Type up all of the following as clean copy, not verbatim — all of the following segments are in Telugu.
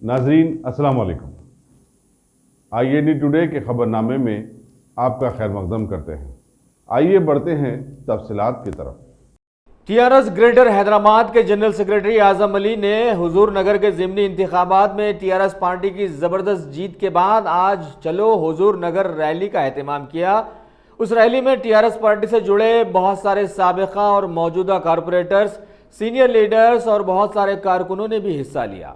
नाजरीन अस्सलाम वालेकुम। IAD टुडे के खबरनामे में आपका खैर मकदम करते हैं। आइए बढ़ते हैं तफसीलात की तरफ। TRS ग्रेटर हैदराबाद के जनरल सेक्रेटरी आजम अली ने हुजूर नगर के ज़िमनी इंतखाबात में TRS पार्टी की ज़बरदस्त जीत के बाद आज चलो हुजूर नगर रैली का एहतमाम किया। उस रैली में TRS पार्टी से जुड़े बहुत सारे साबिका और मौजूदा कारपोरेटर्स, सीनियर लीडर्स और बहुत सारे कारकुनों ने भी हिस्सा लिया।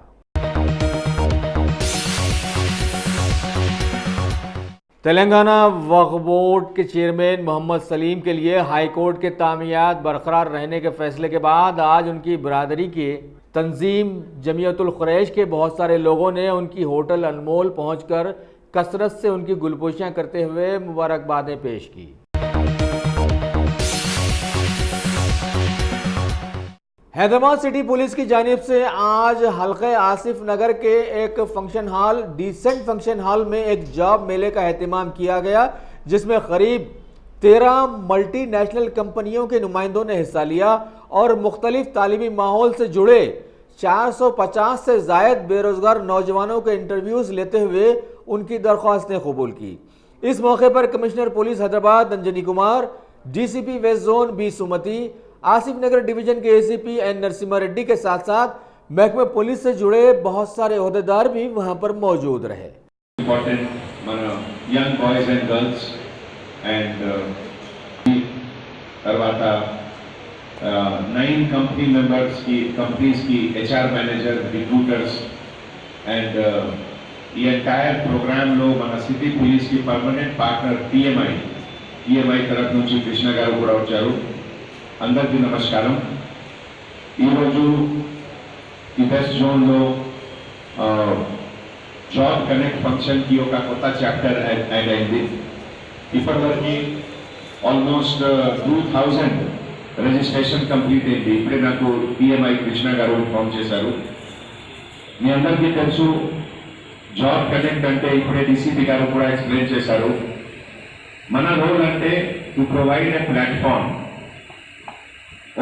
तेलंगाना वक्फ बोर्ड के चेयरमैन मोहम्मद सलीम के लिए हाई कोर्ट के तामीयात बरकरार रहने के फैसले के बाद आज उनकी बरादरी के तंजीम जमीयतुल क़ुरैश के बहुत सारे लोगों ने उनकी होटल अनमोल पहुंचकर कसरत से उनकी गुलपोशियां करते हुए मुबारकबादें पेश की। हैदराबाद सिटी पुलिस की जानिब से आज हल्के आसिफ नगर के एक function hall decent function hall में एक जॉब मेले का एहतमाम किया गया, जिसमें करीब 13 मल्टीनेशनल कंपनियों के नुमाइंदों ने हिस्सा लिया और मुख्तलिफ तालीमी माहौल से जुड़े 450 से जायद बेरोजगार नौजवानों के इंटरव्यूज लेते हुए उनकी दरख्वास्तें कबूल की। इस मौके पर commissioner police Hyderabad Anjani Kumar, DCP west zone B Sumathi, Asif Nagar division के ACP एन नरसिम्हा रेड्डी के साथ साथ महकमे पुलिस से जुड़े बहुत सारे ओहदेदार भी वहां पर मौजूद रहे। young boys and girls and తర్వాత 9 कंपनी मेंबर्स की कंपनीज की HR मैनेजर रिक्रूटर्स एंड ఈ ఎంటైర్ ప్రోగ్రామ్ లో మన సిటీ పోలీస్ కి పర్మనెంట్ పార్ట్నర్ TMI తరఫు నుంచి కృష్ణ గారు కూడా వచ్చారు। అందరికీ నమస్కారం। ఈరోజు ఈ వెస్ట్ జోన్లో జాబ్ కనెక్ట్ ఫంక్షన్కి ఒక కొత్త చాప్టర్ యాడ్ అయింది। ఇప్పటివరకు ఆల్మోస్ట్ 2000 రిజిస్ట్రేషన్ కంప్లీట్ అయింది। ఇప్పుడే నాకు TMI కృష్ణ గారు ఇన్ఫార్మ్ చేశారు। మీ అందరికీ తెలుసు జాబ్ కనెక్ట్ అంటే ఇప్పుడే DCP గారు కూడా ఎక్స్ప్లెయిన్ చేశారు। మన రోల్ అంటే టు ప్రొవైడ్ ఎ ప్లాట్ఫామ్।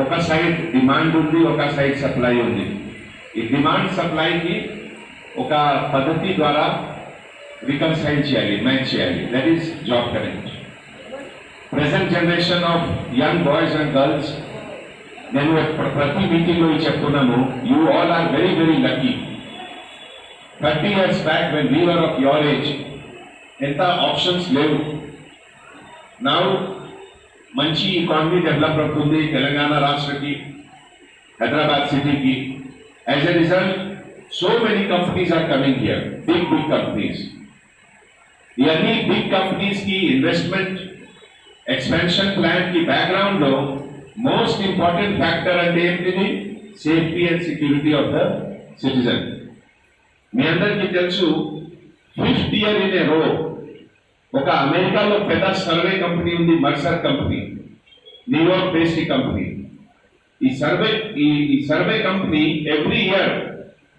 ఒక సైడ్ డిమాండ్ ఉంది, ఒక సైడ్ సప్లై ఉంది। ఈ డిమాండ్ సప్లైకి ఒక పద్ధతి ద్వారా రికన్సైల్ చేయాలి, మ్యాచ్ చేయాలి। That is job connect. Present generation of young boys and girls, నేను ప్రతి మీటింగ్లో చెప్తున్నాను, you all are very very lucky. 30 years back when we were of your age, ఎంత ఆప్షన్స్ లేవు। నౌ మంచి इकॉनमी डेवलप అవుతుంది తెలంగాణ రాష్ట్రకి, హైదరాబాద్ సిటీకి। As a result so many companies are coming here, big companies. ఇవన్నీ బిగ్ కంపెనీస్ కి ఇన్వెస్ట్మెంట్ ఎక్స్పాన్షన్ ప్లాన్ కి బ్యాక్గ్రౌండ్ లో మోస్ట్ ఇంపార్టెంట్ ఫ్యాక్టర్ అంటే ఏంటిది? Safety and security of the citizen. మీ అందరికీ తెలుసు 5th year in a row ఒక అమెరికాలో పెద్ద సర్వే కంపెనీ ఉంది, Mercer company, New York based company. ఈ survey company every year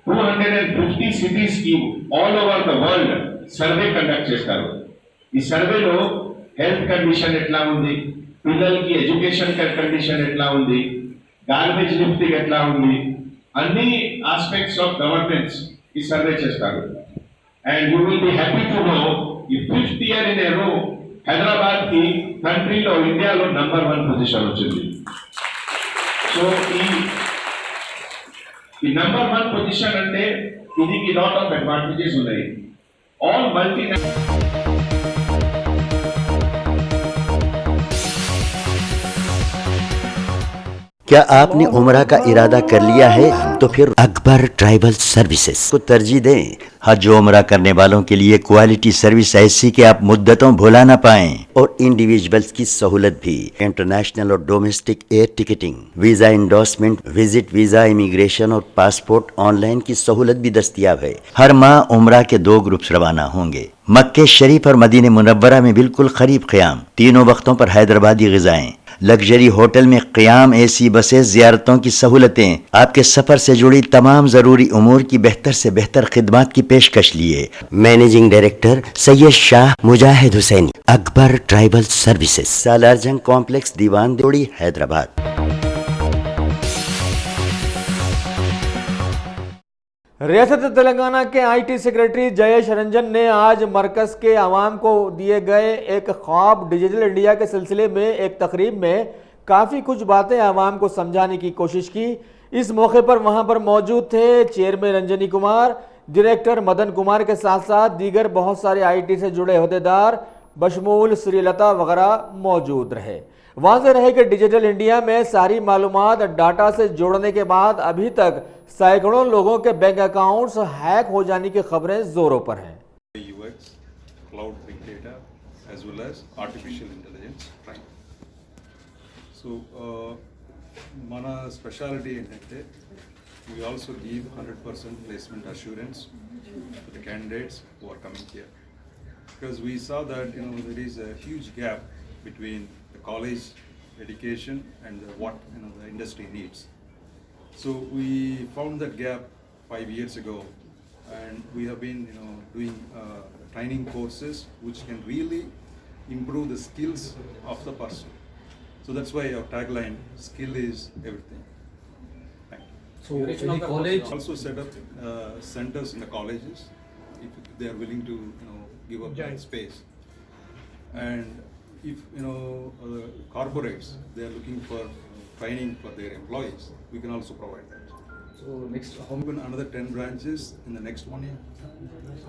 250 cities కి all over the world survey conduct చేస్తారు। ఈ సర్వేలో హెల్త్ కండిషన్ ఎట్లా ఉంది, పిల్లలకి ఎడ్యుకేషన్ కండిషన్ ఎట్లా ఉంది, గార్బేజ్ లిఫ్టింగ్ ఎట్లా ఉంది, అన్ని ఆస్పెక్ట్స్ ఆఫ్ గవర్నెన్స్ ఈ సర్వే చేస్తారు। And you will be happy to know ఈ 5th year in a row Hyderabad కి కంట్రీలో, ఇండియాలో నంబర్ 1 పొజిషన్ వచ్చింది। సో ఈ నంబర్ 1 పొజిషన్ అంటే దీనికి లాట్ ఆఫ్ అడ్వాంటేజెస్ ఉన్నాయి। ఆల్ మల్టీ क्या आपने उम्रा का इरादा कर लिया है? तो फिर अकबर ट्राइबल सर्विसेज को तरजीह दें। हज उम्रा करने वालों के लिए क्वालिटी सर्विस ऐसी कि आप मुद्दतों भुला ना पाएं, और इंडिविजुअल्स की सहूलत भी। इंटरनेशनल और domestic air ticketing, visa endorsement, visit visa, immigration और पासपोर्ट ऑनलाइन की सहूलत भी दस्तयाब है। हर माह उम्रा के 2 ग्रुप्स रवाना होंगे। मक्के शरीफ और मदीने मुनव्वरा में बिल्कुल करीब क़याम, तीनों वक्तों पर हैदराबादी ग़िज़ाएं, लग्जरी होटल में क़याम, AC बसें, ज़ियारतों की सहूलतें, आपके सफ़र से जुड़ी तमाम ज़रूरी उमूर की बेहतर से बेहतर खिदमत की पेशकश लिए। Managing director Syed Shah Mujahid Hussaini, Akbar tribal services, Salarjung complex, Diwan Deodi, Hyderabad. रियासत तेलंगाना के आईटी सेक्रेटरी जयेश रंजन ने आज मरकज के अवाम को दिए गए एक ख्वाब डिजिटल इंडिया के सिलसिले में एक तकरीब में काफ़ी कुछ बातें अवाम को समझाने की कोशिश की। इस मौके पर वहां पर मौजूद थे चेयरमैन रंजनी कुमार, डायरेक्टर मदन कुमार के साथ साथ दीगर बहुत सारे आईटी से जुड़े अहदेदार बशमूल श्रीलता वगैरह मौजूद रहे। वाज़ेह रहे कि डिजिटल इंडिया में सारी मालूमात डाटा से जोड़ने के बाद अभी तक सैकड़ों लोगों के बैंक अकाउंट्स हैक हो जाने की खबरें जोरों पर हैं। UX, cloud big data, as well as artificial intelligence. Right. So, mana specialty ఏంటంటే we also give 100% placement assurance to the candidates who are coming here, because we saw that there is a huge gap between the college education and what the industry needs. So we found that gap 5 years ago, and we have been doing training courses which can really improve the skills of the person. So that's why our tagline, skill is everything. Thank you. So any college Also set up centers in the colleges if they are willing to give up that space. And if corporates, they are looking for training for their employees, we can also provide that. so next Open another 10 branches in the next 1 year.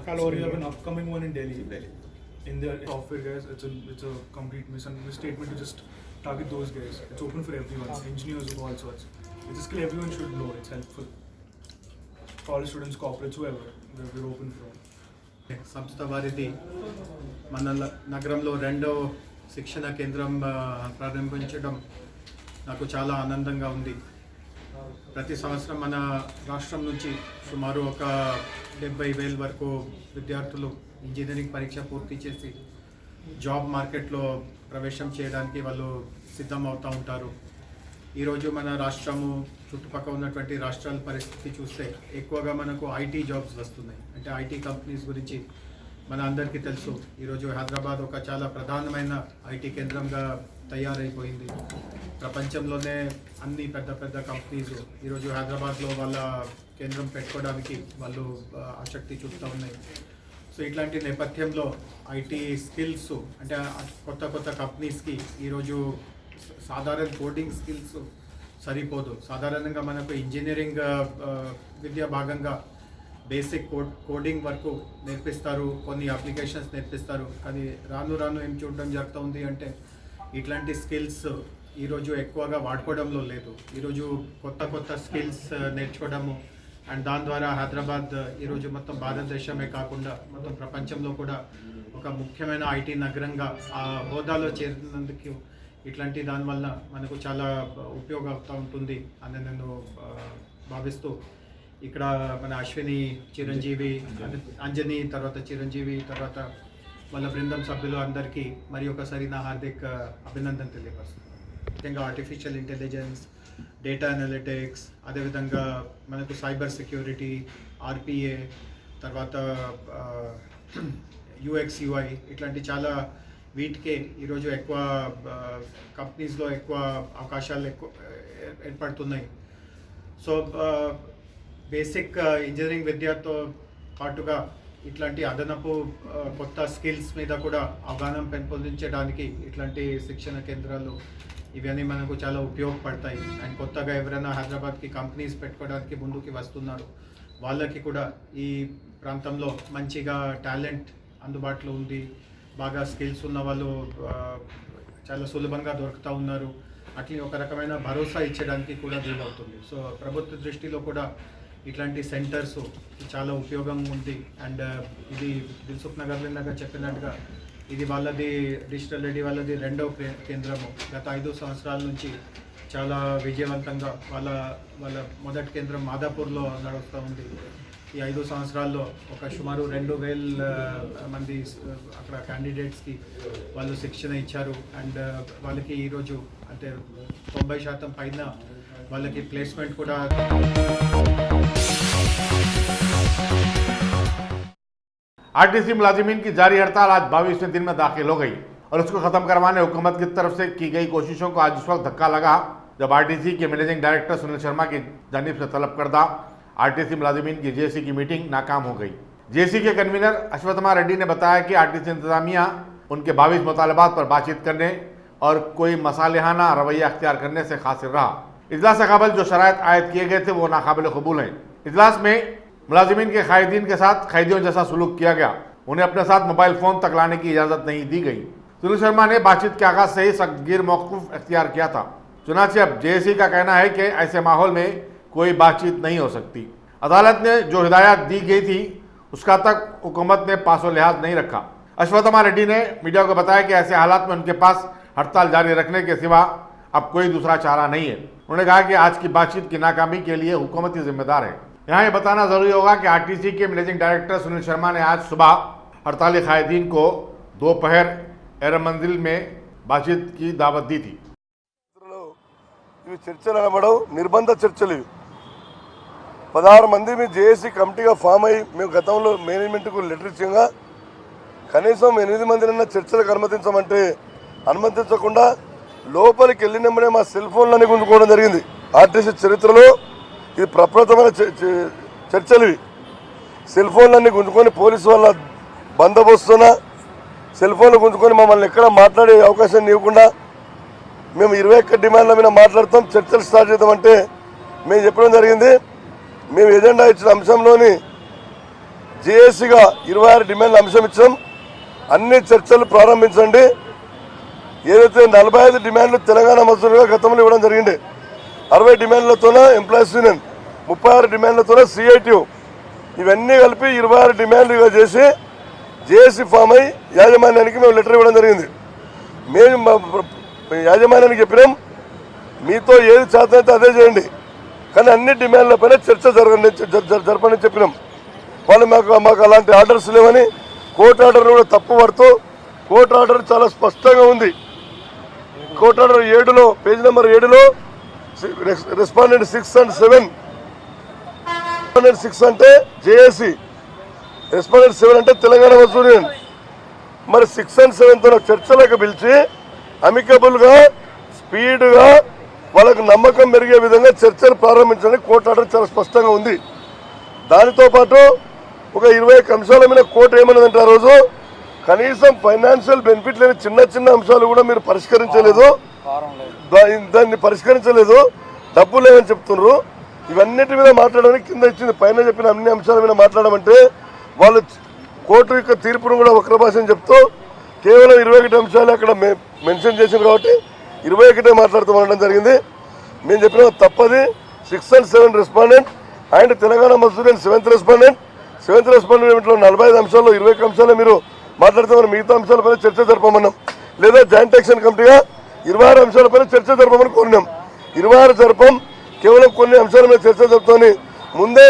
Hello, you have an upcoming one in Delhi. Delhi. In the software guys, it's a complete misstatement to just target those guys. It's open for everyone, engineers of all sorts. It's a skill everyone should know. It's helpful. College students, corporates, whoever, we're open for. సంస్థ వారిది మన నగరంలో రెండో శిక్షణ కేంద్రం ప్రారంభించడం నాకు చాలా ఆనందంగా ఉంది. ప్రతి సంవత్సరం మన రాష్ట్రం నుంచి సుమారు ఒక 70,000 వరకు విద్యార్థులు ఇంజనీరింగ్ పరీక్ష పూర్తి చేసి జాబ్ మార్కెట్లో ప్రవేశం చేయడానికి వాళ్ళు సిద్ధం అవుతూ ఉంటారు. ఈరోజు మన రాష్ట్రము చుట్టుపక్కల ఉన్నటువంటి రాష్ట్రాల పరిస్థితి చూస్తే ఎక్కువగా మనకు ఐటీ జాబ్స్ వస్తున్నాయి. అంటే ఐటీ కంపెనీస్ గురించి మన అందరికీ తెలుసు. ఈరోజు హైదరాబాద్ ఒక చాలా ప్రధానమైన ఐటీ కేంద్రంగా తయారైపోయింది. ప్రపంచంలోనే అన్ని పెద్ద పెద్ద కంపెనీస్ ఈరోజు హైదరాబాద్లో వాళ్ళ కేంద్రం పెట్టుకోవడానికి వాళ్ళు ఆసక్తి చూపుతూ ఉన్నాయి. సో ఇట్లాంటి నేపథ్యంలో ఐటీ స్కిల్స్ అంటే కొత్త కొత్త కంపెనీస్కి ఈరోజు సాధారణ కోడింగ్ స్కిల్స్ సరిపోదు. సాధారణంగా మనకు ఇంజనీరింగ్ విద్య భాగంగా బేసిక్ కోడింగ్ వరకు నేర్పిస్తారు, కొన్ని అప్లికేషన్స్ నేర్పిస్తారు. కానీ రాను రాను ఏం చూడడం జరుగుతూ ఉంది అంటే ఇట్లాంటి స్కిల్స్ ఈరోజు ఎక్కువగా వాడుకోవడంలో లేదు. ఈరోజు కొత్త కొత్త స్కిల్స్ నేర్చుకోవడము అండ్ దాని ద్వారా హైదరాబాద్ ఈరోజు మొత్తం భారతదేశమే కాకుండా మొత్తం ప్రపంచంలో కూడా ఒక ముఖ్యమైన ఐటీ నగరంగా ఆ హోదాలో చేరినందుకు ఇట్లాంటి దానివల్ల మనకు చాలా ఉపయోగపడుతూ ఉంటుంది అని నేను భావిస్తూ ఇక్కడ మన అశ్విని, చిరంజీవి, అంజని, తర్వాత చిరంజీవి, తర్వాత వాళ్ళ బృందం సభ్యులు అందరికీ మరి ఒకసారి నా హార్దిక అభినందన తెలియపరుస్తున్నాను. ముఖ్యంగా ఆర్టిఫిషియల్ ఇంటెలిజెన్స్, డేటా అనలిటిక్స్, అదేవిధంగా మనకు సైబర్ సెక్యూరిటీ, ఆర్పిఏ, తర్వాత యూఎక్స్ యూఐ ఇట్లాంటి చాలా వీటికే ఈరోజు ఎక్కువ కంపెనీస్లో ఎక్కువ అవకాశాలు ఎక్కువ ఏర్పడుతున్నాయి. సో బేసిక్ ఇంజనీరింగ్ విద్యతో పాటుగా ఇట్లాంటి అదనపు కొత్త స్కిల్స్ మీద కూడా అవగాహన పెంపొందించడానికి ఇట్లాంటి శిక్షణ కేంద్రాలు ఇవన్నీ మనకు చాలా ఉపయోగపడతాయి. అండ్ కొత్తగా ఎవరైనా హైదరాబాద్కి కంపెనీస్ పెట్టుకోవడానికి ముందుకి వస్తున్నారు వాళ్ళకి కూడా ఈ ప్రాంతంలో మంచిగా టాలెంట్ అందుబాటులో ఉంది, బాగా స్కిల్స్ ఉన్న వాళ్ళు చాలా సులభంగా దొరుకుతూ ఉన్నారు. అట్లే ఒక రకమైన భరోసా ఇచ్చడానికి కూడా వీలవుతుంది. సో ప్రభుత్వ దృష్టిలో కూడా ఇట్లాంటి సెంటర్స్ చాలా ఉపయోగం ఉంది. అండ్ ఇది దిల్సుఖ్ నగర్ చెప్పినట్టుగా ఇది వాళ్ళది డిజిటల్ రెడీ వాళ్ళది రెండవ కేంద్రము. గత 5 సంవత్సరాల నుంచి చాలా విజయవంతంగా వాళ్ళ మొదటి కేంద్రం మాదాపూర్లో నడుస్తూ ఉంది. ఈ 5 సంవత్సరాల్లో ఒక సుమారు 2,000 మంది అక్కడ క్యాండిడేట్స్కి వాళ్ళు శిక్షణ ఇచ్చారు. అండ్ వాళ్ళకి ఈరోజు అంటే 90% పైన వాళ్ళకి ప్లేస్మెంట్ కూడా. आरटीसी मुलाजिमीन की जारी हड़ताल आज 22वें दिन में दाखिल हो गई और उसको खत्म करवाने हुकूमत की तरफ से की गई कोशिशों को आज उस वक्त धक्का लगा जब आरटीसी के मैनेजिंग डायरेक्टर सुनील शर्मा की जानिब से तलब करदा आरटीसी मुलाजिमीन की जेसी की मीटिंग नाकाम हो गई। जेसी के कन्वीनर अश्वत्थमा रेड्डी ने बताया कि आरटीसी इंतजामिया उनके 22 मुतालबात पर बातचीत करने और कोई मसालेहाना रवैया अख्तियार करने से कासिर रहा। इजलास से कबल जो शराइत आयद किए गए थे वो नाकाबिल कबूल हैं। इजलास में मुलाजिमीन के कायदीन के साथ कैदियों जैसा सुलूक किया गया। उन्हें अपने साथ मोबाइल फ़ोन तक लाने की इजाज़त नहीं दी गई। सुनील शर्मा ने बातचीत के आगाज से ही सख्तगीर मौक़िफ़ अख्तियार किया था। चुनांचे अब जेएसी का कहना है कि ऐसे माहौल में कोई बातचीत नहीं हो सकती। अदालत ने जो हिदायत दी गई थी उसका तक हुकूमत ने पासो लिहाज नहीं रखा। अश्वत्थमा रेड्डी ने मीडिया को बताया कि ऐसे हालात में उनके पास हड़ताल जारी रखने के सिवा अब कोई दूसरा चारा नहीं है। उन्होंने कहा कि आज की बातचीत की नाकामी के लिए हुकूमत ही जिम्मेदार है। यहाँ ये बताना जरूरी होगा कि आरटीसी के मैनेजिंग डायरेक्टर सुनील शर्मा ने आज सुबह हड़ताली कायदीन को दोपहर एरम मंजिल में बातचीत की दावत दी थी। ఇవి చర్చలు అనబడవు, నిర్బంధ చర్చలు ఇవి. 16 మంది మీ జేఏసీ కమిటీగా ఫామ్ అయ్యి మేము గతంలో మేనేజ్మెంట్కు లెటర్ ఇచ్చాగా కనీసం 8 మందినన్నా చర్చలకు అనుమతించమంటే అనుమతించకుండా లోపలికి వెళ్ళినప్పుడే మా సెల్ ఫోన్లన్నీ గుంజుకోవడం జరిగింది. ఆర్టీసీ చరిత్రలో ఇది ప్రప్రథమైన చర్చలు ఇవి. సెల్ ఫోన్లన్నీ గుంజుకొని పోలీసు వాళ్ళ బందోబస్తున్న సెల్ ఫోన్లు గుంజుకొని మమ్మల్ని ఎక్కడ మాట్లాడే అవకాశం ఇవ్వకుండా మేము 21 డిమాండ్ల మీద మాట్లాడతాం, చర్చలు స్టార్ట్ చేద్దామంటే మేము చెప్పడం జరిగింది. మేము ఎజెండా ఇచ్చిన అంశంలోని జేఏసీగా 26 డిమాండ్ల అంశం ఇచ్చాం. అన్ని చర్చలు ప్రారంభించండి. ఏదైతే 45 డిమాండ్లు తెలంగాణ మజదూరుగా గతంలో ఇవ్వడం జరిగింది, 60 డిమాండ్లతోన ఎంప్లాయీస్ యూనియన్, 36 డిమాండ్లతోన సిఐటియు, ఇవన్నీ కలిపి 26 డిమాండ్లుగా చేసి జేఏసీ ఫామ్ అయ్యి యాజమాన్యానికి మేము లెటర్ ఇవ్వడం జరిగింది. మేము యాజమాన్యానికి చెప్పినాం, మీతో ఏది చేతనైతే అదే చేయండి, కానీ అన్ని డిమాండ్లపైన చర్చ జరపని చెప్పినాం. వాళ్ళు మాకు అలాంటి ఆర్డర్స్ లేవని కోర్టు ఆర్డర్ కూడా తప్పు పడుతూ, కోర్టు ఆర్డర్ చాలా స్పష్టంగా ఉంది. కోర్టు ఆర్డర్ 7లో పేజ్ నెంబర్ 7లో రెస్పాండెంట్ 6 and 7, రెస్పాండెంట్ 6 అంటే జేఏసీ, రెస్పాండెంట్ 7 అంటే తెలంగాణ మజదూర్ యూనియన్. మరి 6 and 7తో చర్చలకు పిలిచి అమికబుల్గా స్పీడ్గా వాళ్ళకు నమ్మకం పెరిగే విధంగా చర్చలు ప్రారంభించడానికి కోర్టు ఆర్డర్ చాలా స్పష్టంగా ఉంది. దానితో పాటు ఒక 21 అంశాల మీద కోర్టు ఏమన్నదంటే ఆ రోజు కనీసం ఫైనాన్షియల్ బెనిఫిట్ లేని చిన్న చిన్న అంశాలు కూడా మీరు పరిష్కరించలేదు, దాన్ని పరిష్కరించలేదు, డబ్బులు లేవని చెప్తున్నారు. ఇవన్నిటి మీద మాట్లాడడానికి కింద ఇచ్చింది, పైన చెప్పిన అన్ని అంశాల మీద మాట్లాడమంటే వాళ్ళు కోర్టు యొక్క తీర్పును కూడా వక్ర భాషని చెప్తూ కేవలం 21 అంశాలు అక్కడ మెన్షన్ చేసింది కాబట్టి 21 మాట్లాడుతామనడం జరిగింది. మేము చెప్పిన తప్పది. 6 and 7 respondent and Telangana Mazdoor union 7th respondent 45 అంశాల్లో 21 అంశాలు మీరు మాట్లాడుతామని మిగతా అంశాలపైన చర్చ జరపమన్నాం. లేదా జాయింట్ యాక్షన్ కమిటీగా 26 అంశాలపైన చర్చ జరపమని కోరినాం. 26 జరపం, కేవలం కొన్ని అంశాల మీద చర్చ జరుపుతోని ముందే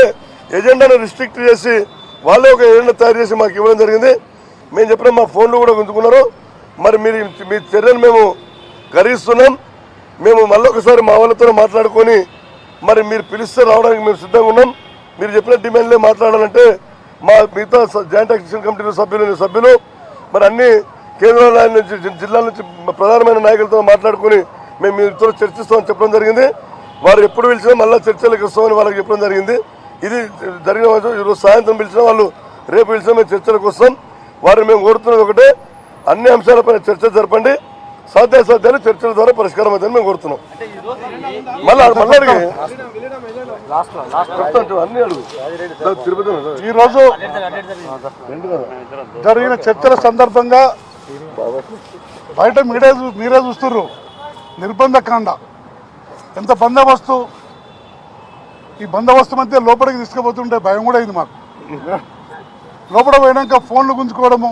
ఎజెండాను రిస్ట్రిక్ట్ చేసి వాళ్ళే ఒక ఎజెండా తయారు చేసి మాకు ఇవ్వడం జరిగింది. మేము చెప్పిన మా ఫోన్లు కూడా గుంజుకున్నారు. మరి మీ చర్యను మేము గర్హిస్తున్నాం. మేము మళ్ళొకసారి మా వాళ్ళతో మాట్లాడుకొని మరి మీరు పిలిస్తే రావడానికి మేము సిద్ధంగా ఉన్నాం. మీరు చెప్పిన డిమాండ్లే మాట్లాడాలంటే మా మిగతా జాయింట్ యాక్షన్ కమిటీ సభ్యులు మరి అన్ని కేంద్రాల నుంచి జిల్లాల నుంచి ప్రధానమైన నాయకులతో మాట్లాడుకొని మేము మీతో చర్చిస్తామని చెప్పడం జరిగింది. వారు ఎప్పుడు పిలిచినా మళ్ళీ చర్చలకు వస్తామని వాళ్ళకి చెప్పడం జరిగింది. ఇది జరిగిన ఈరోజు సాయంత్రం పిలిచినా వాళ్ళు రేపు పిలిచినా మేము చర్చలకు వస్తాం. వారిని మేము కోరుతున్నది ఒకటే, అన్ని అంశాలపైన చర్చ జరపండి, సాధ్యాసాధ్యాలు చర్చల ద్వారా పరిష్కారం అవుతుందని మేము కోరుతున్నాం. ఈరోజు జరిగిన చర్చల సందర్భంగా బయట మీరే చూస్తున్నారు, నిర్బంధ కాండ ఎంత బందోబస్తు. ఈ బందోబస్తు మధ్య లోపలికి తీసుకుపోతుంటే భయం కూడా అయింది మాకు. లోపల పోయినాక ఫోన్లు గుంజుకోవడము,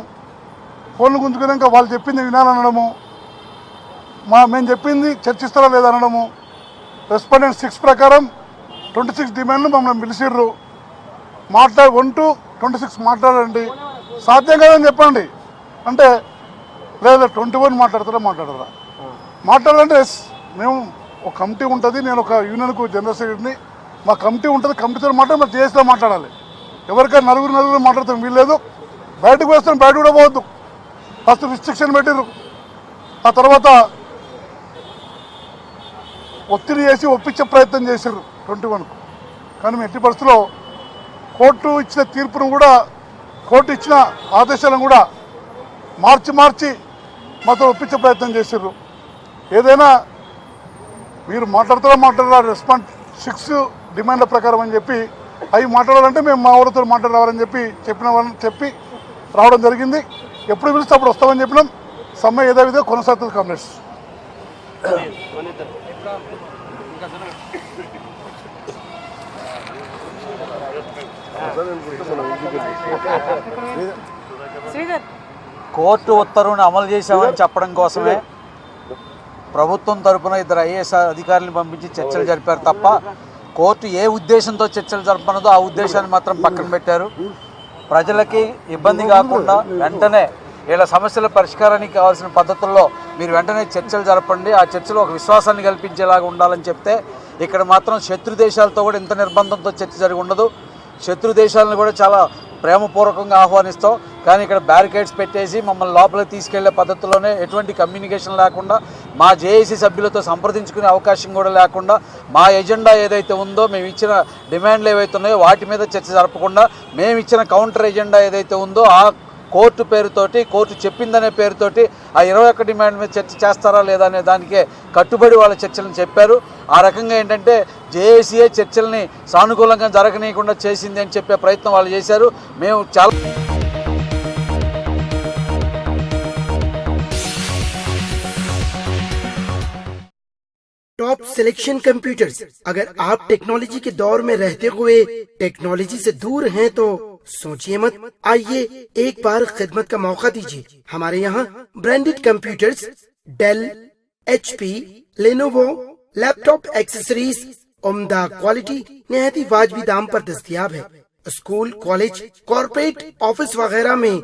ఫోన్లు గుంజుకున్నాక వాళ్ళు చెప్పింది వినాలనడము, మేము చెప్పింది చర్చిస్తారా లేదనడము. రెస్పాండెంట్ 6 ప్రకారం 26 డిమాండ్లు మమ్మల్ని పిలిచిర్రు. 1 to 26 మాట్లాడండి, సాధ్యం కాదని చెప్పండి అంటే లేదా 21 మాట్లాడతారా మాట్లాడాలంటే మేము ఒక కమిటీ ఉంటుంది, నేను ఒక యూనియన్కు జనరల్ సెక్రటరీని, మా కమిటీ ఉంటుంది, కమిటీతో మాట్లాడి మరి జేఏసీలో మాట్లాడాలి. ఎవరికైనా నలుగురు మాట్లాడతాం వీల్లేదు. బయటకు వేస్తాం, బయట కూడా పోవద్దు. ఫస్ట్ రిస్ట్రిక్షన్ పెట్టిర్రు, ఆ తర్వాత ఒత్తిడి చేసి ఒప్పించే ప్రయత్నం చేశారు 21కు. కానీ మేము ఎట్టి పరిస్థితుల్లో కోర్టు ఇచ్చిన తీర్పును కూడా, కోర్టు ఇచ్చిన ఆదేశాలను కూడా మార్చి మాతో ఒప్పించే ప్రయత్నం చేశారు. ఏదైనా మీరు మాట్లాడతారా రెస్పాన్స్ 6 డిమాండ్ల ప్రకారం అని చెప్పి అవి మాట్లాడాలంటే మేము మా ఊరితో మాట్లాడాలని చెప్పి రావడం జరిగింది. ఎప్పుడు పిలిస్తే అప్పుడు వస్తామని చెప్పినాం. సమ్మె ఏదో కొనసాగుతుంది కాంగ్రెస్. కోర్టు ఉత్తర్వును అమలు చేశామని చెప్పడం కోసమే ప్రభుత్వం తరపున 2 ఐఏఎస్ అధికారులను పంపించి చర్చలు జరిపారు తప్ప కోర్టు ఏ ఉద్దేశంతో చర్చలు జరపనదో ఆ ఉద్దేశాన్ని మాత్రం పక్కన పెట్టారు. ప్రజలకి ఇబ్బంది కాకుండా వెంటనే వీళ్ళ సమస్యల పరిష్కారానికి కావాల్సిన పద్ధతుల్లో మీరు వెంటనే చర్చలు జరపండి, ఆ చర్చలో ఒక విశ్వాసాన్ని కల్పించేలాగా ఉండాలని చెప్తే ఇక్కడ మాత్రం శత్రు దేశాలతో కూడా ఇంత నిర్బంధంతో చర్చ జరిగి ఉండదు. శత్రు దేశాలను కూడా చాలా ప్రేమపూర్వకంగా ఆహ్వానిస్తాం. కానీ ఇక్కడ బ్యారికేడ్స్ పెట్టేసి మమ్మల్ని లోపలికి తీసుకెళ్లే పద్ధతిలోనే ఎటువంటి కమ్యూనికేషన్ లేకుండా, మా జేఏసీ సభ్యులతో సంప్రదించుకునే అవకాశం కూడా లేకుండా, మా ఎజెండా ఏదైతే ఉందో, మేము ఇచ్చిన డిమాండ్లు ఏవైతే ఉన్నాయో వాటి మీద చర్చ జరపకుండా, మేము ఇచ్చిన కౌంటర్ ఎజెండా ఏదైతే ఉందో ఆ కోర్టు పేరుతోటి, కోర్టు చెప్పిందనే పేరుతోటి ఆ 21 డిమాండ్ మీద చర్చ చేస్తారా లేదా అనే దానికే కట్టుబడి వాళ్ళ చర్చలను చెప్పారు. ఆ రకంగా ఏంటంటే జేఏసీఏ చర్చల్ని సానుకూలంగా జరగనీయకుండా చేసింది అని చెప్పే ప్రయత్నం వాళ్ళు చేశారు. మేము చాలా टॉप सिलेक्शन कंप्यूटर्स। अगर आप टेक्नोलॉजी के दौर में रहते हुए टेक्नोलॉजी से दूर हैं तो सोचिए मत, आइए एक बार खिदमत का मौका दीजिए। हमारे यहाँ branded computers Dell, HP, Lenovo, laptop accessories उम्दा क्वालिटी निहायत ही वाजबी दाम पर दस्तयाब है। स्कूल, कॉलेज, कॉर्पोरेट, ऑफिस वगैरह में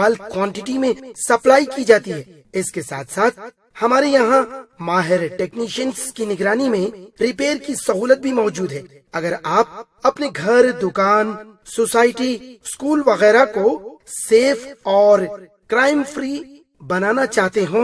बल्क क्वांटिटी में सप्लाई की जाती है। इसके साथ साथ हमारे यहाँ माहिर टेक्नीशियंस की निगरानी में रिपेयर की सहूलत भी मौजूद है। अगर आप अपने घर, दुकान, सोसाइटी, स्कूल वगैरह को सेफ और क्राइम फ्री बनाना चाहते हो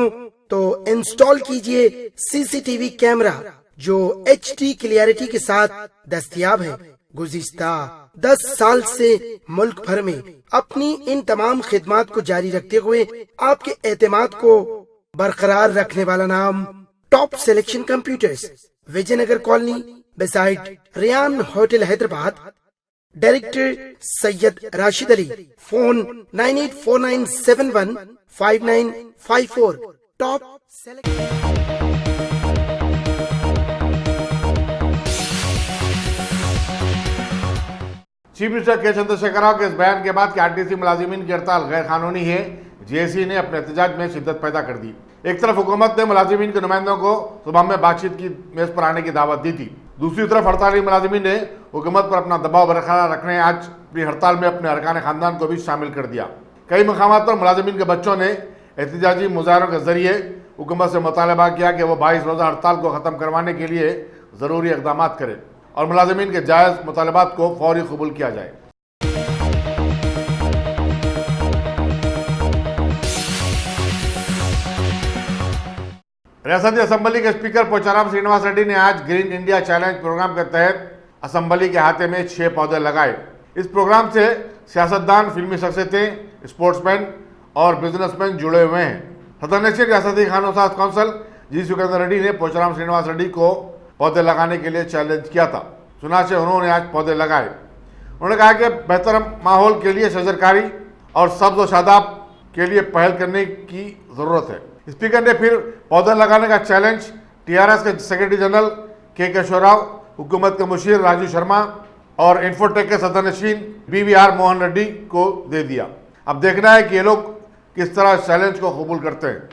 तो इंस्टॉल कीजिए सीसीटीवी कैमरा जो HD क्लियरिटी के साथ दस्तयाब है। गुज़िश्ता 10 साल से मुल्क भर में अपनी इन तमाम खिदमात को जारी रखते हुए आपके एतमाद को बरकरार रखने वाला नाम top selection computers, Vijayanagar colony beside Riyan hotel Hyderabad. Director Syed Rashid Ali. Phone 9849715954। Top chief minister K Chandrashekar Rao के इस बयान के बाद कि आरटीसी मुलाजिमीन की हड़ताल गैर कानूनी है, जेएसी ने अपने एहतजाज में शिद्दत पैदा कर दी। एक तरफ हुकूमत ने मुलाजिमीन के नुमाइंदों को सुबह में बातचीत की मेज पर आने की दावत दी थी, दूसरी तरफ हड़ताली मुलाजिमीन ने हुकूमत पर अपना दबाव बरकरार रखने आज अपनी हड़ताल में अपने अरकान खानदान को भी शामिल कर दिया। कई मकामात पर मुलाजिमीन के बच्चों ने एहतजाजी मुजाहरों के जरिए हुकूमत से मुतालबा किया कि वो 22 रोज़ा हड़ताल को ख़त्म करवाने के लिए ज़रूरी इक़दाम करे और मुलाजिमीन के जायज़ मुतालबात को फौरी कबूल किया जाए। रियासती असम्बली के स्पीकर पोचाराम श्रीनिवास रेड्डी ने आज ग्रीन इंडिया चैलेंज प्रोग्राम के तहत असम्बली के अहाते में 6 पौधे लगाए। इस प्रोग्राम से सियासतदान, फिल्मी शख्सियतें, स्पोर्ट्समैन और बिजनेसमैन जुड़े हुए हैं। सदनशील रियासती कानून साज कौंसल जी सुखेंद्र रेड्डी ने पोचाराम श्रीनिवास रेड्डी को पौधे लगाने के लिए चैलेंज किया था। चुनाचे उन्होंने आज पौधे लगाए। उन्होंने कहा कि बेहतर माहौल के लिए शजरकारी और सब्ज व शादाब के लिए पहल करने की ज़रूरत है। स्पीकर ने फिर पौधे लगाने का चैलेंज TRS के सेक्रेटरी जनरल के केशवराव, हुकूमत के मुशीर राजू शर्मा और इन्फोटेक के सदनशीन BVR मोहन रेड्डी को दे दिया। अब देखना है कि ये लोग किस तरह चैलेंज को कबूल करते हैं।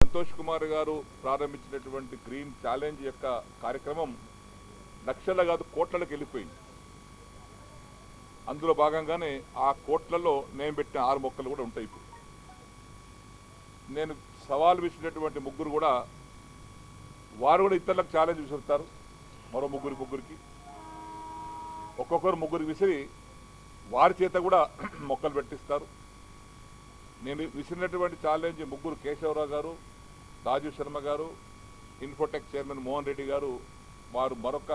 సంతోష్ కుమార్ గారు ప్రారంభించినటువంటి గ్రీన్ ఛాలెంజ్ యొక్క కార్యక్రమం లక్షల కాదు కోట్లలోకి వెళ్ళిపోయింది. అందులో భాగంగానే ఆ కోట్లలో నేను పెట్టిన 6 మొక్కలు కూడా ఉంటాయి. ఇప్పుడు నేను సవాల్ విసిరినటువంటి ముగ్గురు కూడా వారు కూడా ఇతరులకు ఛాలెంజ్ విసురుతారు. మరో ముగ్గురికి ఒక్కొక్కరు ముగ్గురికి విసిరి వారి చేత కూడా మొక్కలు పెట్టిస్తారు. నేను విసిరినటువంటి ఛాలెంజ్ ముగ్గురు కేశవరావు గారు, రాజు శర్మ గారు, ఇన్ఫోటెక్ చైర్మన్ మోహన్ రెడ్డి గారు, వారు మరొక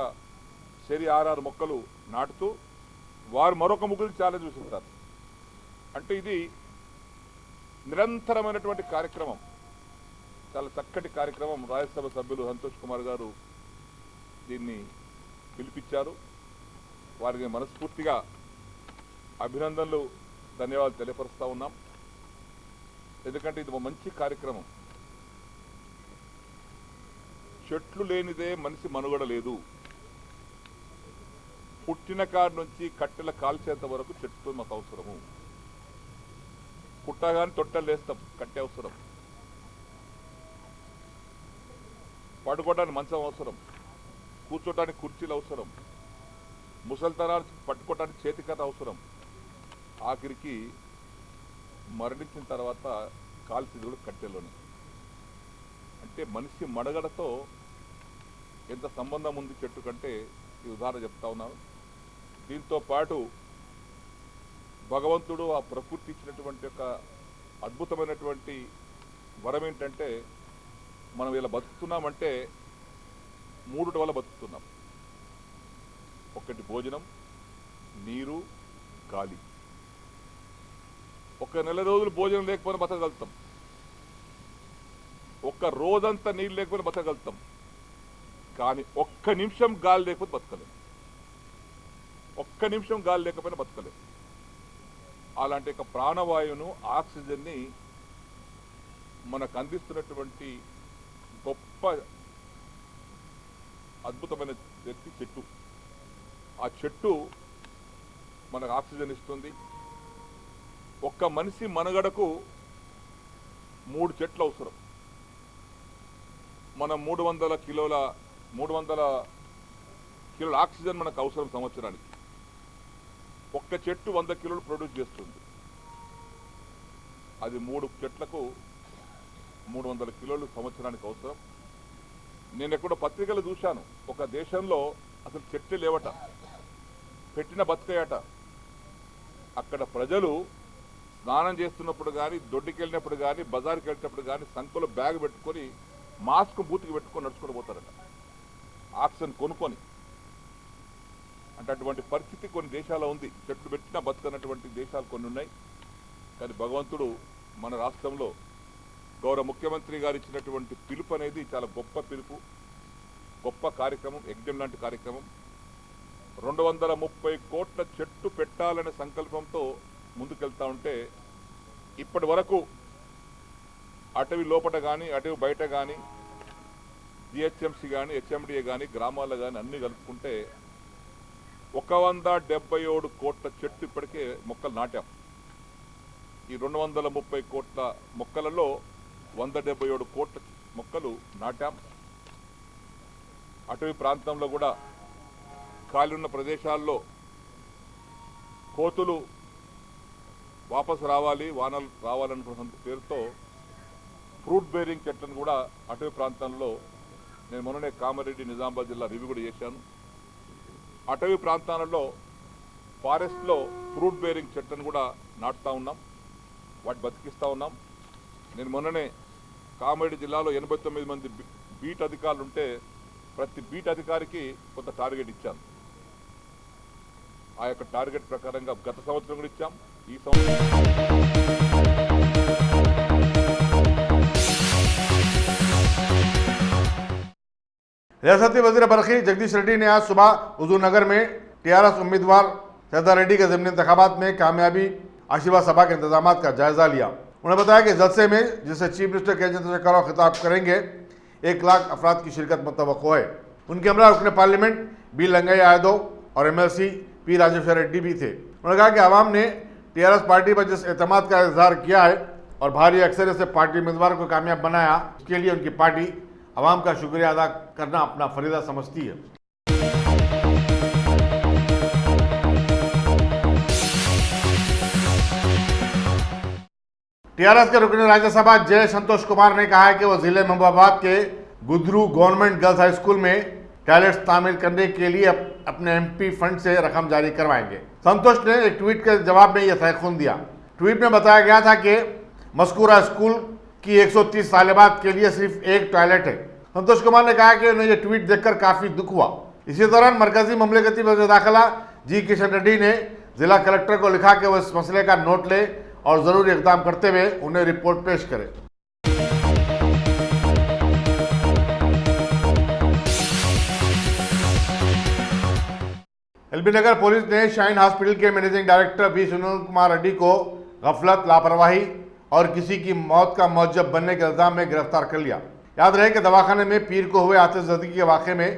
సరి 6 మొక్కలు నాటుతూ వారు మరొక ముగ్గురికి ఛాలెంజ్ విసురుతారు. అంటే ఇది నిరంతరమైనటువంటి కార్యక్రమం, చాలా చక్కటి కార్యక్రమం. రాజ్యసభ సభ్యులు సంతోష్ కుమార్ గారు దీన్ని పిలిపించారు. వారికి మనస్ఫూర్తిగా అభినందనలు, ధన్యవాదాలు తెలియపరుస్తూ ఉన్నాం. ఎందుకంటే ఇది ఒక మంచి కార్యక్రమం. చెట్లు లేనిదే మనిషి మనుగడ లేదు. పుట్టిన కాడి నుంచి కట్టెల కాల్చేంత వరకు చెట్టు మాకు అవసరము. పుట్టగానే తొట్టెలు వేస్తాం, కట్టె అవసరం. పడుకోవడానికి మంచం అవసరం, కూర్చోటానికి కుర్చీలు అవసరం, ముసలితనాన్ని పట్టుకోవటానికి చేతికథ అవసరం. ఆఖరికి మరణించిన తర్వాత కాల్చేది కూడా కట్టెలోనే. అంటే మనిషి మడగడతో ఎంత సంబంధం ఉంది చెట్టు కంటే ఈ ఉదాహరణ చెప్తా ఉన్నాను. దీంతో పాటు భగవంతుడు ఆ ప్రకృతి ఇచ్చినటువంటి ఒక అద్భుతమైనటువంటి వరం ఏంటంటే మనం ఇలా బతుకుతున్నామంటే 3 వల్ల బతుకుతున్నాం. ఒకటి భోజనం, నీరు, గాలి. ఒక నెల రోజులు భోజనం లేకపోతే బతకగలుగుతాం, ఒక్క రోజంతా నీళ్ళు లేకపోతే బతకగలుగుతాం. కానీ ఒక్క నిమిషం గాలి లేకపోతే బతకలేం, ఒక్క నిమిషం గాలి లేకపోయినా బతకలేం. అలాంటి ఒక ప్రాణవాయువును, ఆక్సిజన్ని మనకు అందిస్తున్నటువంటి గొప్ప అద్భుతమైన వ్యక్తి చెట్టు. ఆ చెట్టు మనకు ఆక్సిజన్ ఇస్తుంది. ఒక్క మనిషి మనుగడకు 3 చెట్లు అవసరం. మనం 300 కిలోల ఆక్సిజన్ మనకు అవసరం సంవత్సరానికి. ఒక్క చెట్టు 100 కిలోలు ప్రొడ్యూస్ చేస్తుంది. అది 3 చెట్లకు 300 కిలోలు సంవత్సరానికి అవసరం. నేను ఎక్కడో పత్రికలు చూశాను, ఒక దేశంలో అసలు చెట్లు లేవట, పెట్టిన బతికాయట. అక్కడ ప్రజలు స్నానం చేస్తున్నప్పుడు కానీ, దొడ్డికి వెళ్ళినప్పుడు కానీ, బజార్కి వెళ్ళినప్పుడు కానీ సంఖలో బ్యాగ్ పెట్టుకొని మాస్క్ బూతికి పెట్టుకొని నడుచుకొని పోతారట, ఆక్సిజన్ కొనుక్కొని. అంటే అటువంటి పరిస్థితి కొన్ని దేశాల్లో ఉంది. చెట్లు పెట్టినా బతుకన్నటువంటి దేశాలు కొన్ని ఉన్నాయి. కానీ భగవంతుడు మన రాష్ట్రంలో గౌరవ ముఖ్యమంత్రి గారు ఇచ్చినటువంటి పిలుపు అనేది చాలా గొప్ప పిలుపు, గొప్ప కార్యక్రమం, యజ్ఞం లాంటి కార్యక్రమం. 230 కోట్ల చెట్టు పెట్టాలనే సంకల్పంతో ముందుకెళ్తా ఉంటే ఇప్పటి వరకు అటవీ లోపల కానీ, అటవీ బయట కానీ, జిహెచ్ఎంసీ కానీ, హెచ్ఎండిఏ కానీ, గ్రామాల్లో కానీ అన్నీ కలుపుకుంటే 177 కోట్ల చెట్టు ఇప్పటికే మొక్కలు నాటాం. ఈ 230 కోట్ల మొక్కలలో 177 కోట్ల మొక్కలు నాటాం. అటవీ ప్రాంతంలో కూడా ఖాళీ ఉన్న ప్రదేశాల్లో కోతులు వాపసు రావాలి, వానలు రావాలనుకున్న పేరుతో ఫ్రూట్ బేరింగ్ చెట్లను కూడా అటవీ ప్రాంతంలో నేను మొన్ననే కామారెడ్డి, నిజామాబాద్ జిల్లా రివ్యూ కూడా చేశాను. అటవీ ప్రాంతాలలో ఫారెస్ట్లో ఫ్రూట్ బేరింగ్ చెట్లను కూడా నాటుతూ ఉన్నాం, వాటి బతికిస్తూ ఉన్నాం. నేను మొన్ననే కామారెడ్డి జిల్లాలో 89 మంది బీట్ అధికారులు ఉంటే ప్రతి బీట్ అధికారికి కొంత టార్గెట్ ఇచ్చాను. ఆ యొక్క టార్గెట్ ప్రకారంగా గత సంవత్సరం కూడా ఇచ్చాం, ఈ సంవత్సరం. रियासती वजीर बरखी जगदीश रेड्डी ने आज सुबह हुजूर नगर में टीआरएस उम्मीदवार सरदार रेड्डी के ज़मीनी इंतखाबात में कामयाबी आशीर्वाद सभा के इंतजाम का जायजा लिया। उन्होंने बताया कि जलसे में जिसे chief minister K Chandrashekar Rao खिताब करेंगे 1 लाख अफराद की शिरकत मुतवक्को है। उनके हमरा रुकन पार्लियामेंट बी लंगैया यादव और एमएलसी पी राजेश्वर रेड्डी भी थे। उन्होंने कहा कि आवाम ने टीआरएस पार्टी पर जिस एतमाद का इजहार किया है और भारी अक्सरियत से पार्टी उम्मीदवार को कामयाब बनाया, उसके लिए उनकी पार्टी आवाम का शुक्रिया अदा करना अपना फरीदा समझती है। टीआरएस के रुकन राज्यसभा जय संतोष कुमार ने कहा है कि वो जिले महबूबाबाद के गुदरू गवर्नमेंट गर्ल्स हाई स्कूल में टॉयलेट्स तामीर करने के लिए अपने एमपी फंड से रकम जारी करवाएंगे। संतोष ने एक ट्वीट के जवाब में यह तयखून दिया। ट्वीट में बताया गया था कि मस्कूरा स्कूल की 130 तालिबात के लिए सिर्फ 1 टॉयलेट है। संतोष कुमार ने कहा कि उन्हें यह ट्वीट देखकर काफी दुख हुआ। इसी दौरान मरकजी ममलकती वज़ीर दाखिला जी किशन रेड्डी ने जिला कलेक्टर को लिखा कि वो इस मसले का नोट ले और जरूरी इकदाम करते हुए उन्हें रिपोर्ट पेश करे। एलबी नगर पुलिस ने शाइन हॉस्पिटल के managing director V Sunil Kumar Reddy को गफलत, लापरवाही और किसी की मौत का मौजब बनने के इल्जाम में गिरफ्तार कर लिया। याद रहे कि दवाखाने में पीर को हुए आतिशबाजी के वाक़े में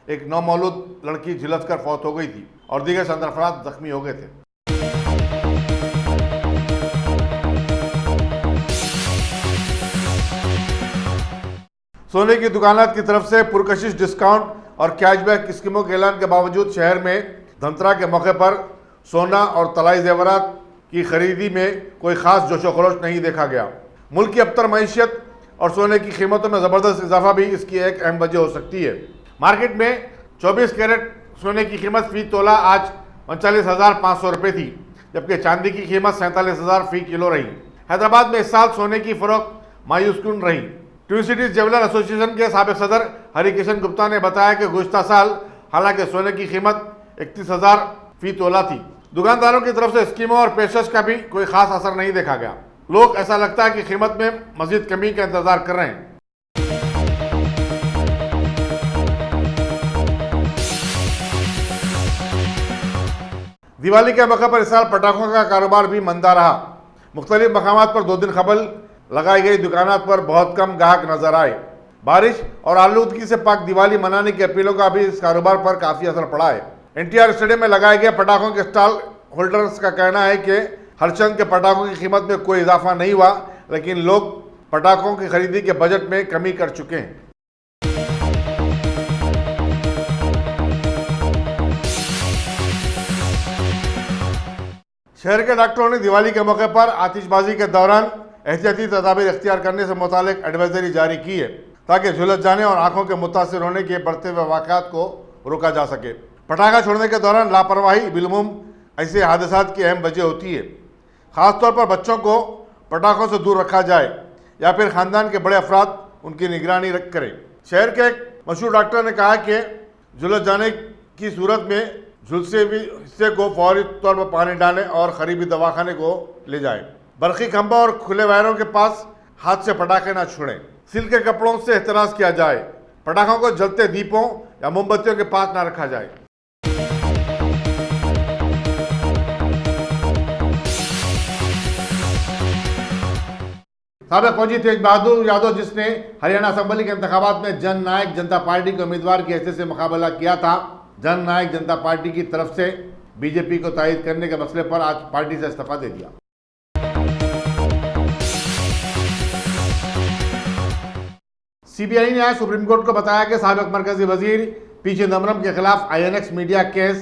एक नौमौलूद लड़की झुलसकर फौत हो गई थी और दीगर चंद अफराद जख्मी हो गए थे। सोने की दुकानात की तरफ से पुरकशिश डिस्काउंट और कैशबैक स्कीमों के ऐलान के बावजूद शहर में धनतेरस के मौके पर सोना और तलाई जेवरात की खरीदी में कोई खास जोशो खरोश नहीं देखा गया। मुल्क की अबतर मईशत और सोने की कीमतों में ज़बरदस्त इजाफा भी इसकी एक अहम वजह हो सकती है। मार्केट में 24 कैरेट सोने की कीमत फी तोला आज 39,500 रुपये थी, जबकि चांदी की कीमत 47,000 फी किलो रही। हैदराबाद में इस साल सोने की फरोख्त मायूसकुन रही। ट्विन सिटीज ज्वेलर एसोसिएशन के साबिक सदर हरिकिशन गुप्ता ने बताया कि गुज़श्ता साल हालांकि सोने की कीमत 31,000 फी तोला थी, दुकानदारों की तरफ से स्कीमों और पेशकश का भी कोई खास असर नहीं देखा गया। लोग ऐसा लगता है कि कीमत में मजीद कमी का इंतजार कर रहे हैं। दिवाली के मौके पर इस साल पटाखों का कारोबार भी मंदा रहा। मुख्तलिफ मकामात पर 2 दिन कबल लगाई गई दुकानात पर बहुत कम ग्राहक नजर आए। बारिश और आलूदगी से पाक दिवाली मनाने की अपीलों का भी इस कारोबार पर काफी असर पड़ा है। NTR स्टेडियम में लगाए गए पटाखों के स्टॉल होल्डर्स का कहना है कि हरचंद के पटाखों की कीमत में कोई इजाफा नहीं हुआ, लेकिन लोग पटाखों की खरीदी के बजट में कमी कर चुके हैं। शहर के डॉक्टरों ने दिवाली के मौके पर आतिशबाजी के दौरान एहतियाती तदाबीर इख्तियार करने से मुतालिक एडवाइजरी जारी की है, ताकि झुलस जाने और आंखों के मुतासिर होने के बढ़ते हुए वाक़यात को रोका जा सके। पटाखा छोड़ने के दौरान लापरवाही बिलमुम ऐसे हादसात की अहम वजह होती है। ख़ासतौर पर बच्चों को पटाखों से दूर रखा जाए या फिर ख़ानदान के बड़े अफराद उनकी निगरानी करें। शहर के एक मशहूर डॉक्टर ने कहा कि झुलस जाने की सूरत में झुलसे हुए हिस्से को फौरी तौर पर पानी डालें और करीबी दवाखाने को ले जाएं। बरक़ी खंभा और खुले वायरों के पास हाथ से पटाखे न छोड़ें। सिल्क के कपड़ों से एहतराज किया जाए। पटाखों को जलते दीपों या मोमबत्तियों के पास न रखा जाए। साबिक़ फौजी तेज बहादुर यादव, जिसने हरियाणा असेंबली के इंतखाबात में जन नायक जनता पार्टी के उम्मीदवार की हैसियत से मुकाबला किया था, जन नायक जनता पार्टी की तरफ से बीजेपी को तायद करने के मसले पर आज पार्टी से इस्तीफा दे दिया। CBI ने आज सुप्रीम कोर्ट को बताया कि साबिक़ मरकजी वजीर पी चिदम्बरम के खिलाफ INX मीडिया केस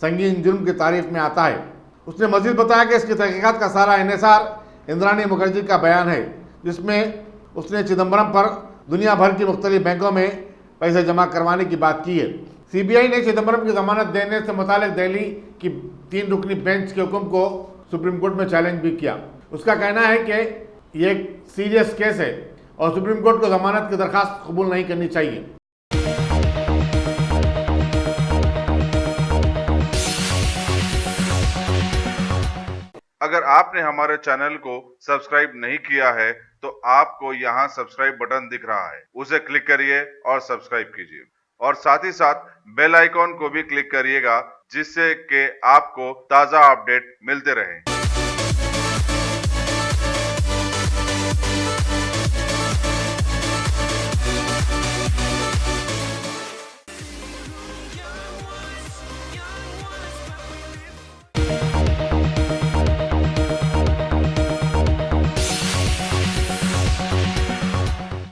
संगीन जुर्म की तारीफ में आता है। उसने मजीद बताया कि इसकी तहकीकात का सारा इन्हिसार इंद्राणी मुखर्जी का बयान है, जिसमें उसने चिदम्बरम पर दुनिया भर की मुख्तलिफ बैंकों में पैसे जमा करवाने की बात की है। CBI ने चिदम्बरम की जमानत देने से मुतालिक दिल्ली की 3 रुकनी बेंच के हुक्म को सुप्रीम कोर्ट में चैलेंज भी किया। उसका कहना है कि ये एक सीरियस केस है और सुप्रीम कोर्ट को जमानत की दरखास्त कबूल नहीं करनी चाहिए। अगर आपने हमारे चैनल को सब्सक्राइब नहीं किया है तो आपको यहाँ सब्सक्राइब बटन दिख रहा है, उसे क्लिक करिए और सब्सक्राइब कीजिए और साथ ही साथ बेल आइकॉन को भी क्लिक करिएगा, जिससे कि आपको ताज़ा अपडेट मिलते रहें।